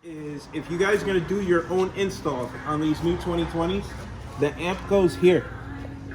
Is if you guys are going to do your own installs on these new 2020s, the amp goes here.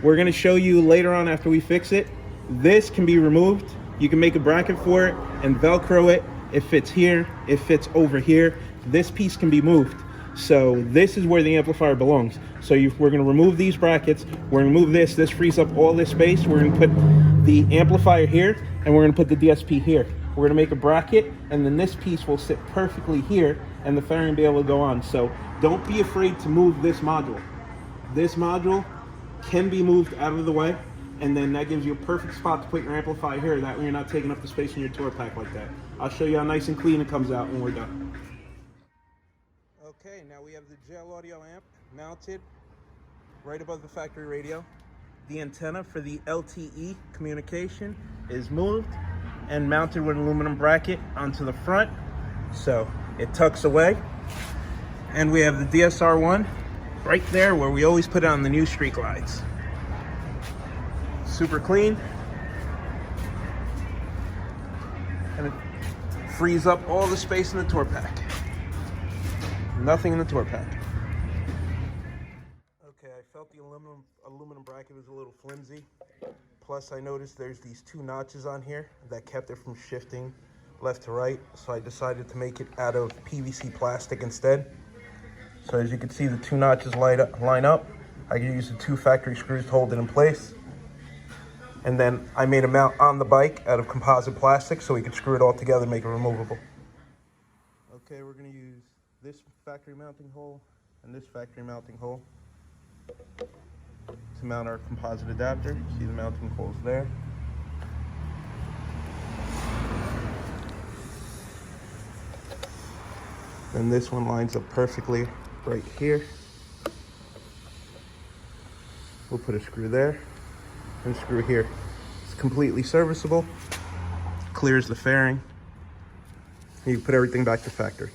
We're going to show you later on after we fix it. This can be removed. You can make a bracket for it and Velcro it. It fits here, it fits over here. This piece can be moved. So this is where the amplifier belongs. So we're going to remove these brackets. We're going to move this. This frees up all this space. We're going to put the amplifier here and we're going to put the DSP here. We're going to make a bracket and then this piece will sit perfectly here and the fairing will be able to go on. So don't be afraid to move this module. This module can be moved out of the way, and then that gives you a perfect spot to put your amplifier here. That way you're not taking up the space in your tour pack like that. I'll show you how nice and clean it comes out when we're done. Okay, now we have the gel audio amp mounted right above the factory radio. The antenna for the LTE communication is moved and mounted with an aluminum bracket onto the front. So it tucks away. And we have the DSR1 right there where we always put it on the new street glides. Super clean. And it frees up all the space in the tour pack. Nothing in the tour pack. Okay, I felt the aluminum bracket was a little flimsy. Plus I noticed there's these two notches on here that kept it from shifting left to right. So I decided to make it out of PVC plastic instead. So as you can see, the two notches line up. I can use the two factory screws to hold it in place. And then I made a mount on the bike out of composite plastic so we could screw it all together and make it removable. Okay, we're gonna use this factory mounting hole and this factory mounting hole to mount our composite adapter. See the mounting holes there. Then this one lines up perfectly right here. We'll put a screw there and a screw here. It's completely serviceable, clears the fairing. You can put everything back to factory.